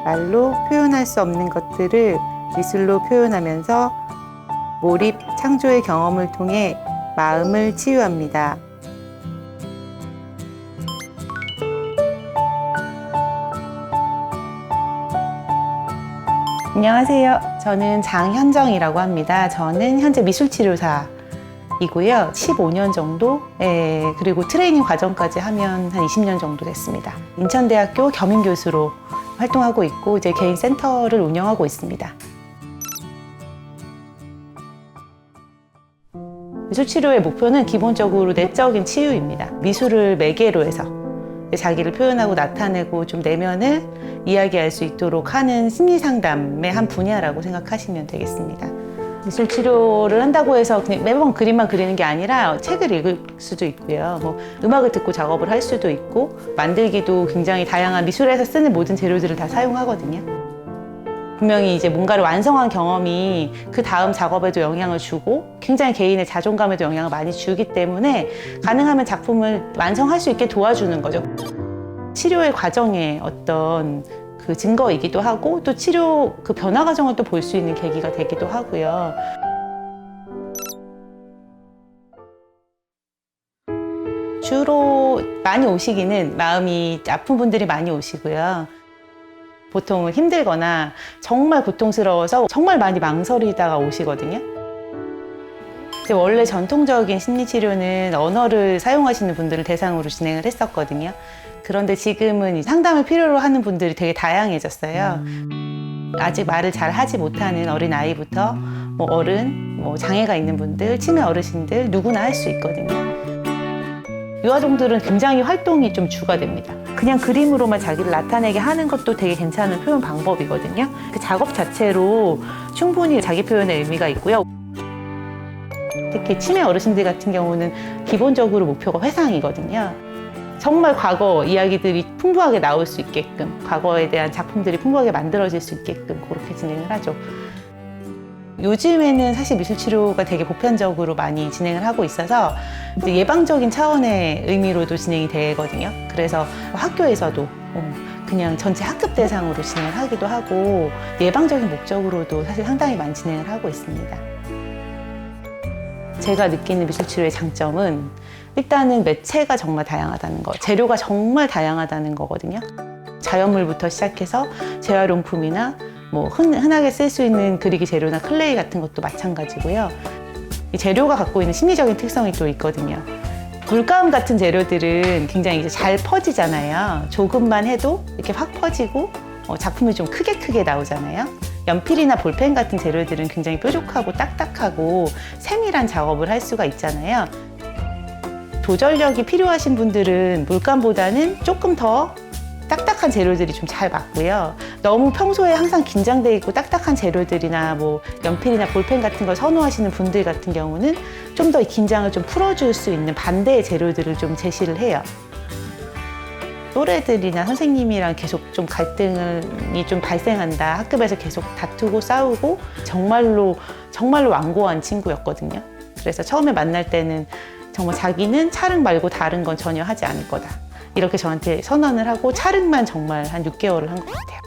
말로 표현할 수 없는 것들을 미술로 표현하면서 몰입, 창조의 경험을 통해 마음을 치유합니다. 안녕하세요. 저는 장현정이라고 합니다. 저는 현재 미술치료사이고요. 15년 정도, 그리고 트레이닝 과정까지 하면 한 20년 정도 됐습니다. 인천대학교 겸임교수로 활동하고 있고 이제 개인 센터를 운영하고 있습니다. 미술치료의 목표는 기본적으로 내적인 치유입니다. 미술을 매개로 해서 자기를 표현하고 나타내고 좀 내면을 이야기할 수 있도록 하는 심리상담의 한 분야라고 생각하시면 되겠습니다. 미술치료를 한다고 해서 그냥 매번 그림만 그리는 게 아니라 책을 읽을 수도 있고요. 음악을 듣고 작업을 할 수도 있고, 만들기도 굉장히 다양한 미술에서 쓰는 모든 재료들을 다 사용하거든요. 분명히 이제 뭔가를 완성한 경험이 그 다음 작업에도 영향을 주고 굉장히 개인의 자존감에도 영향을 많이 주기 때문에 가능하면 작품을 완성할 수 있게 도와주는 거죠. 치료의 과정에 어떤 그 증거이기도 하고 또 치료 그 변화 과정을 또 볼 수 있는 계기가 되기도 하고요. 주로 많이 오시기는 마음이 아픈 분들이 많이 오시고요. 보통은 힘들거나 정말 고통스러워서 정말 많이 망설이다가 오시거든요. 원래 전통적인 심리치료는 언어를 사용하시는 분들을 대상으로 진행을 했었거든요. 그런데 지금은 상담을 필요로 하는 분들이 되게 다양해졌어요. 아직 말을 잘 하지 못하는 어린아이부터 어른, 장애가 있는 분들, 치매 어르신들 누구나 할 수 있거든요. 유아동들은 굉장히 활동이 좀 주가 됩니다. 그냥 그림으로만 자기를 나타내게 하는 것도 되게 괜찮은 표현 방법이거든요. 그 작업 자체로 충분히 자기 표현의 의미가 있고요. 특히 치매 어르신들 같은 경우는 기본적으로 목표가 회상이거든요. 정말 과거 이야기들이 풍부하게 나올 수 있게끔, 과거에 대한 작품들이 풍부하게 만들어질 수 있게끔 그렇게 진행을 하죠. 요즘에는 사실 미술치료가 되게 보편적으로 많이 진행을 하고 있어서 이제 예방적인 차원의 의미로도 진행이 되거든요. 그래서 학교에서도 그냥 전체 학급 대상으로 진행을 하기도 하고 예방적인 목적으로도 사실 상당히 많이 진행을 하고 있습니다. 제가 느끼는 미술치료의 장점은 일단은 매체가 정말 다양하다는 거, 재료가 정말 다양하다는 거거든요. 자연물부터 시작해서 재활용품이나 흔하게 쓸 수 있는 그리기 재료나 클레이 같은 것도 마찬가지고요. 이 재료가 갖고 있는 심리적인 특성이 또 있거든요. 물감 같은 재료들은 굉장히 이제 잘 퍼지잖아요. 조금만 해도 이렇게 확 퍼지고 작품이 좀 크게 나오잖아요. 연필이나 볼펜 같은 재료들은 굉장히 뾰족하고 딱딱하고 세밀한 작업을 할 수가 있잖아요. 도전력이 필요하신 분들은 물감보다는 조금 더 딱딱한 재료들이 좀 잘 맞고요. 너무 평소에 항상 긴장돼 있고 딱딱한 재료들이나 연필이나 볼펜 같은 걸 선호하시는 분들 같은 경우는 좀 더 긴장을 좀 풀어줄 수 있는 반대의 재료들을 좀 제시를 해요. 또래들이나 선생님이랑 계속 좀 갈등이 좀 발생한다. 학급에서 계속 다투고 싸우고 정말로 완고한 친구였거든요. 그래서 처음에 만날 때는 정말 자기는 찰흙 말고 다른 건 전혀 하지 않을 거다. 이렇게 저한테 선언을 하고 찰흙만 정말 한 6개월을 한 것 같아요.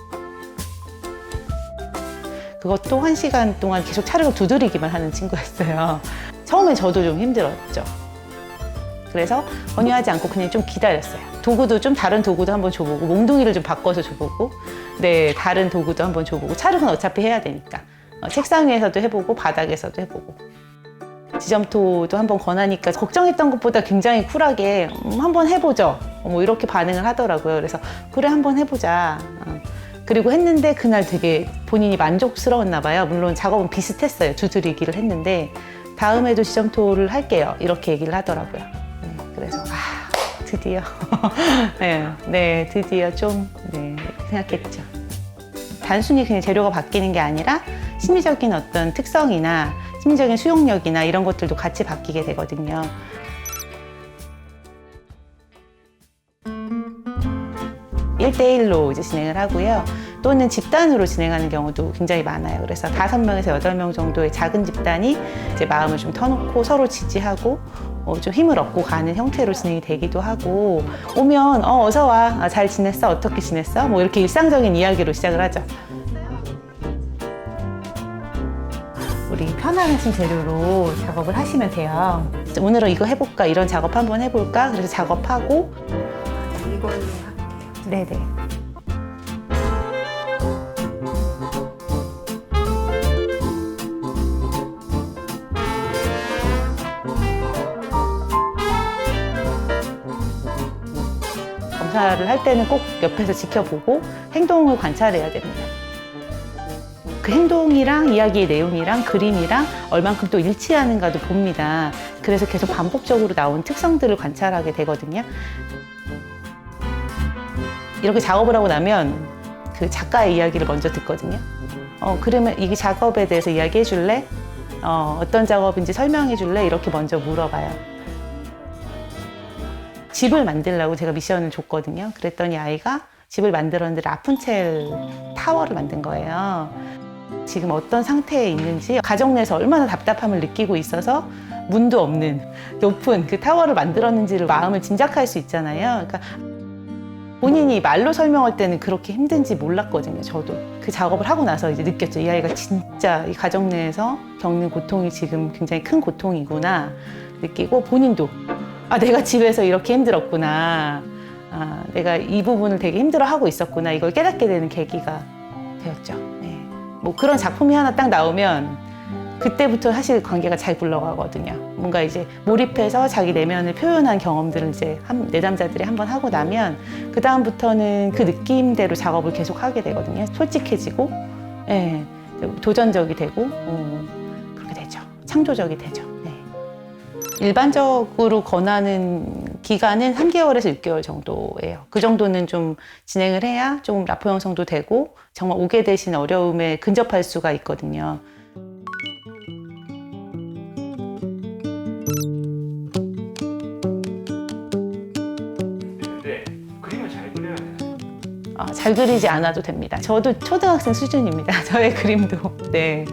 그것도 1시간 동안 계속 찰흙을 두드리기만 하는 친구였어요. 처음엔 저도 좀 힘들었죠. 그래서 권유하지 않고 그냥 좀 기다렸어요. 도구도 좀 다른 도구도 한번 줘보고 몽둥이를 좀 바꿔서 줘보고 다른 도구도 한번 줘보고 찰흙은 어차피 해야 되니까 책상 위에서도 해보고 바닥에서도 해보고 지점토도 한번 권하니까 걱정했던 것보다 굉장히 쿨하게 한번 해보죠. 이렇게 반응을 하더라고요. 그래서 그래 한번 해보자. 그리고 했는데 그날 되게 본인이 만족스러웠나 봐요. 물론 작업은 비슷했어요. 두드리기를 했는데 다음에도 지점토를 할게요. 이렇게 얘기를 하더라고요. 그래서 드디어 드디어 좀 생각했죠. 단순히 그냥 재료가 바뀌는 게 아니라 심리적인 어떤 특성이나 심리적인 수용력이나 이런 것들도 같이 바뀌게 되거든요. (1대1로) 이제 진행을 하고요. 또는 집단으로 진행하는 경우도 굉장히 많아요. 그래서 5명에서 8명 정도의 작은 집단이 이제 마음을 좀 터놓고 서로 지지하고 좀 힘을 얻고 가는 형태로 진행이 되기도 하고 오면 어서 와. 아, 잘 지냈어? 어떻게 지냈어? 뭐 이렇게 일상적인 이야기로 시작을 하죠. 우리 편안하신 재료로 작업을 하시면 돼요. 오늘은 이거 해볼까? 이런 작업 한번 해볼까? 그래서 작업하고 이걸로 할게요. 네네. 검사를 할 때는 꼭 옆에서 지켜보고 행동을 관찰해야 됩니다. 그 행동이랑 이야기의 내용이랑 그림이랑 얼만큼 또 일치하는가도 봅니다. 그래서 계속 반복적으로 나온 특성들을 관찰하게 되거든요. 이렇게 작업을 하고 나면 그 작가의 이야기를 먼저 듣거든요. 그러면 이 작업에 대해서 이야기해 줄래? 어떤 작업인지 설명해 줄래? 이렇게 먼저 물어봐요. 집을 만들려고 제가 미션을 줬거든요. 그랬더니 아이가 집을 만들었는데 라푼첼 타워를 만든 거예요. 지금 어떤 상태에 있는지, 가정 내에서 얼마나 답답함을 느끼고 있어서 문도 없는 높은 그 타워를 만들었는지를 마음을 짐작할 수 있잖아요. 그러니까 본인이 말로 설명할 때는 그렇게 힘든지 몰랐거든요. 저도 그 작업을 하고 나서 이제 느꼈죠. 이 아이가 진짜 이 가정 내에서 겪는 고통이 지금 굉장히 큰 고통이구나 느끼고, 본인도 내가 집에서 이렇게 힘들었구나, 내가 이 부분을 되게 힘들어하고 있었구나, 이걸 깨닫게 되는 계기가 되었죠. 네. 뭐 그런 작품이 하나 딱 나오면 그때부터 사실 관계가 잘 굴러가거든요. 뭔가 이제 몰입해서 자기 내면을 표현한 경험들을 이제 내담자들이 한번 하고 나면 그 다음부터는 그 느낌대로 작업을 계속 하게 되거든요. 솔직해지고, 예, 도전적이 되고, 그렇게 되죠. 창조적이 되죠. 네. 일반적으로 권하는 기간은 3개월에서 6개월 정도예요. 그 정도는 좀 진행을 해야 좀 라포 형성도 되고 정말 오게 되신 어려움에 근접할 수가 있거든요. 근데 그림을 잘 그려야 되나요? 잘 그리지 않아도 됩니다. 저도 초등학생 수준입니다. 저의 그림도. 네.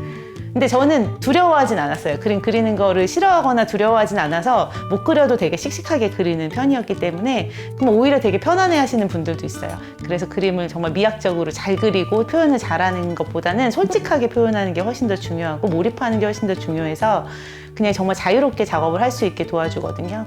근데 저는 두려워하진 않았어요. 그림 그리는 거를 싫어하거나 두려워하진 않아서 못 그려도 되게 씩씩하게 그리는 편이었기 때문에 오히려 되게 편안해 하시는 분들도 있어요. 그래서 그림을 정말 미학적으로 잘 그리고 표현을 잘하는 것보다는 솔직하게 표현하는 게 훨씬 더 중요하고 몰입하는 게 훨씬 더 중요해서 그냥 정말 자유롭게 작업을 할 수 있게 도와주거든요.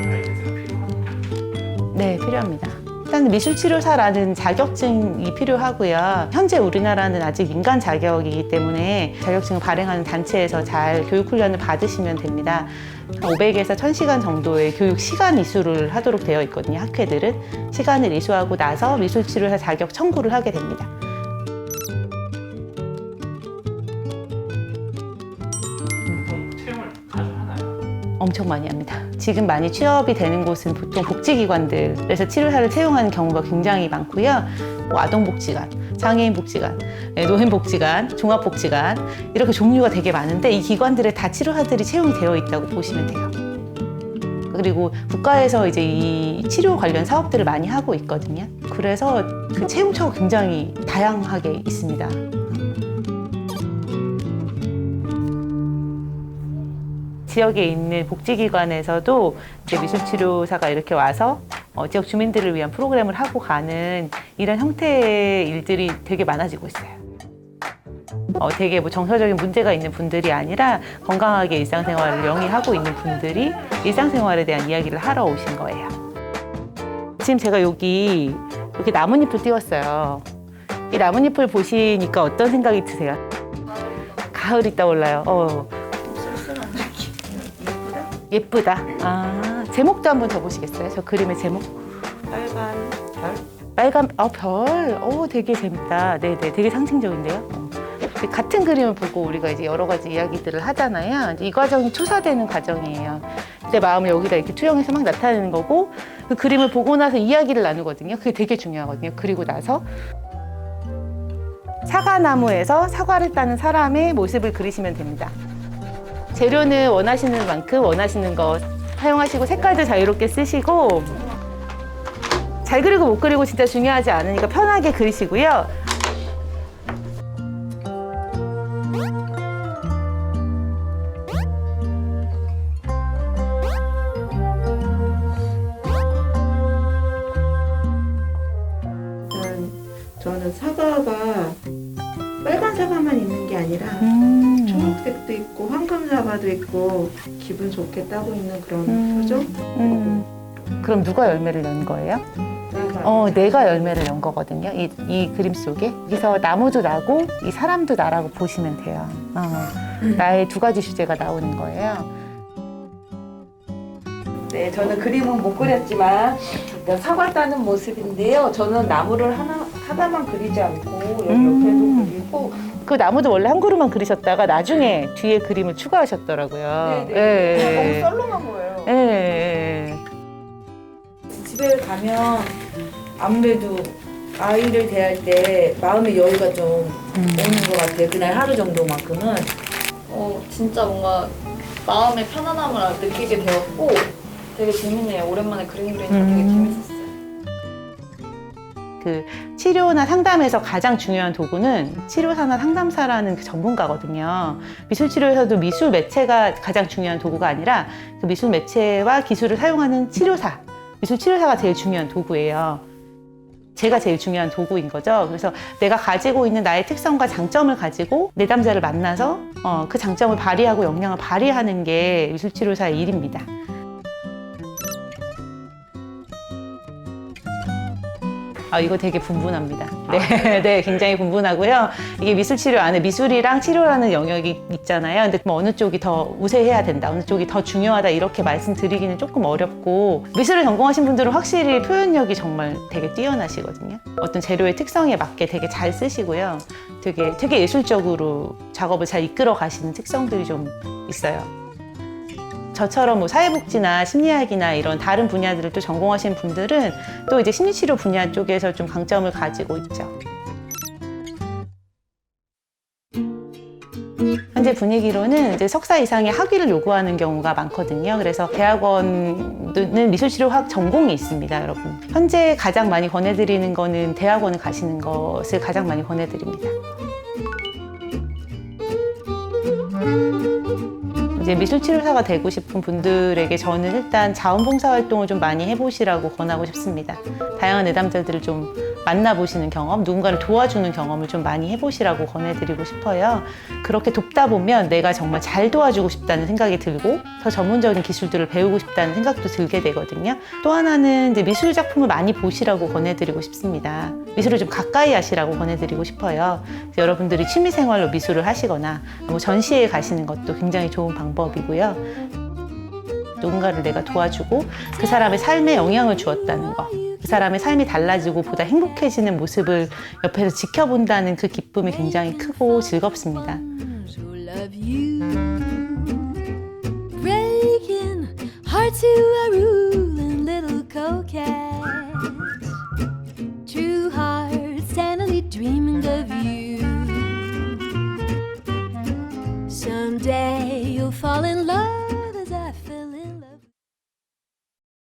라이센스가 필요합니다. 네, 필요합니다. 일단 미술치료사라는 자격증이 필요하고요. 현재 우리나라는 아직 민간 자격이기 때문에 자격증을 발행하는 단체에서 잘 교육훈련을 받으시면 됩니다. 500에서 1000시간 정도의 교육 시간 이수를 하도록 되어 있거든요. 학회들은 시간을 이수하고 나서 미술치료사 자격 청구를 하게 됩니다. 체험을 자주 하나요? 엄청 많이 합니다. 지금 많이 취업이 되는 곳은 보통 복지기관들에서 치료사를 채용하는 경우가 굉장히 많고요. 아동복지관, 장애인복지관, 노인복지관, 종합복지관 이렇게 종류가 되게 많은데 이 기관들에 다 치료사들이 채용이 되어 있다고 보시면 돼요. 그리고 국가에서 이제 이 치료 관련 사업들을 많이 하고 있거든요. 그래서 그 채용처가 굉장히 다양하게 있습니다. 지역에 있는 복지기관에서도 이제 미술치료사가 이렇게 와서 지역 주민들을 위한 프로그램을 하고 가는 이런 형태의 일들이 되게 많아지고 있어요. 되게 뭐 정서적인 문제가 있는 분들이 아니라 건강하게 일상생활을 영위하고 있는 분들이 일상생활에 대한 이야기를 하러 오신 거예요. 지금 제가 여기 이렇게 나뭇잎을 띄웠어요. 이 나뭇잎을 보시니까 어떤 생각이 드세요? 가을이 떠올라요. 예쁘다. 제목도 한번 더 보시겠어요? 저 그림의 제목. 빨간 별? 빨간, 별. 되게 재밌다. 네네, 되게 상징적인데요. 같은 그림을 보고 우리가 이제 여러 가지 이야기들을 하잖아요. 이 과정이 투사되는 과정이에요. 내 마음을 여기다 이렇게 투영해서 막 나타내는 거고, 그 그림을 보고 나서 이야기를 나누거든요. 그게 되게 중요하거든요. 그리고 나서 사과나무에서 사과를 따는 사람의 모습을 그리시면 됩니다. 재료는 원하시는 만큼 원하시는 거 사용하시고 색깔도 자유롭게 쓰시고, 잘 그리고 못 그리고 진짜 중요하지 않으니까 편하게 그리시고요. 보면 사과가 빨간 사과만 있는 게 아니라 초록색도 있고 황금 사과도 있고 기분 좋게 따고 있는 그런 표정? 그럼 누가 열매를 연 거예요? 내가 열매를 연 거거든요. 이 그림 속에. 여기서 나무도 나고 이 사람도 나라고 보시면 돼요. 나의 두 가지 주제가 나오는 거예요. 네, 저는 그림은 못 그렸지만 일단 사과 따는 모습인데요. 저는 나무를 하나만 그리지 않고 여기 옆에도 그리고 그 나무도 원래 한 그루만 그리셨다가 나중에 뒤에 그림을 추가하셨더라고요. 너무 썰렁한 거예요. 예. 집에 가면 아무래도 아이를 대할 때 마음의 여유가 좀 오는 것 같아요. 그날 하루 정도만큼은. 진짜 뭔가 마음의 편안함을 느끼게 되었고 되게 재밌네요. 오랜만에 그림 그리니까 되게 재밌었어요. 그 치료나 상담에서 가장 중요한 도구는 치료사나 상담사라는 그 전문가거든요. 미술치료에서도 미술 매체가 가장 중요한 도구가 아니라 그 미술 매체와 기술을 사용하는 치료사, 미술치료사가 제일 중요한 도구예요. 제가 제일 중요한 도구인 거죠. 그래서 내가 가지고 있는 나의 특성과 장점을 가지고 내담자를 만나서 그 장점을 발휘하고 역량을 발휘하는 게 미술치료사의 일입니다. 이거 되게 분분합니다. 네, 굉장히 분분하고요. 이게 미술치료 안에 미술이랑 치료라는 영역이 있잖아요. 근데 뭐 어느 쪽이 더 우세해야 된다, 어느 쪽이 더 중요하다 이렇게 말씀드리기는 조금 어렵고 미술을 전공하신 분들은 확실히 표현력이 정말 되게 뛰어나시거든요. 어떤 재료의 특성에 맞게 되게 잘 쓰시고요. 되게 예술적으로 작업을 잘 이끌어 가시는 특성들이 좀 있어요. 저처럼 뭐 사회복지나 심리학이나 이런 다른 분야들을 또 전공하신 분들은 또 이제 심리치료 분야 쪽에서 좀 강점을 가지고 있죠. 현재 분위기로는 이제 석사 이상의 학위를 요구하는 경우가 많거든요. 그래서 대학원은 미술치료학 전공이 있습니다, 여러분. 현재 가장 많이 권해드리는 거는 대학원을 가시는 것을 가장 많이 권해드립니다. 이제 미술치료사가 되고 싶은 분들에게 저는 일단 자원봉사 활동을 좀 많이 해보시라고 권하고 싶습니다. 다양한 내담자들을 좀 만나보시는 경험, 누군가를 도와주는 경험을 좀 많이 해보시라고 권해드리고 싶어요. 그렇게 돕다 보면 내가 정말 잘 도와주고 싶다는 생각이 들고 더 전문적인 기술들을 배우고 싶다는 생각도 들게 되거든요. 또 하나는 이제 미술 작품을 많이 보시라고 권해드리고 싶습니다. 미술을 좀 가까이 하시라고 권해드리고 싶어요. 여러분들이 취미생활로 미술을 하시거나 뭐 전시회에 가시는 것도 굉장히 좋은 방법이고요. 누군가를 내가 도와주고 그 사람의 삶에 영향을 주었다는 거, 그 사람의 삶이 달라지고 보다 행복해지는 모습을 옆에서 지켜본다는 그 기쁨이 굉장히 크고 즐겁습니다. Breaking hearts to a root.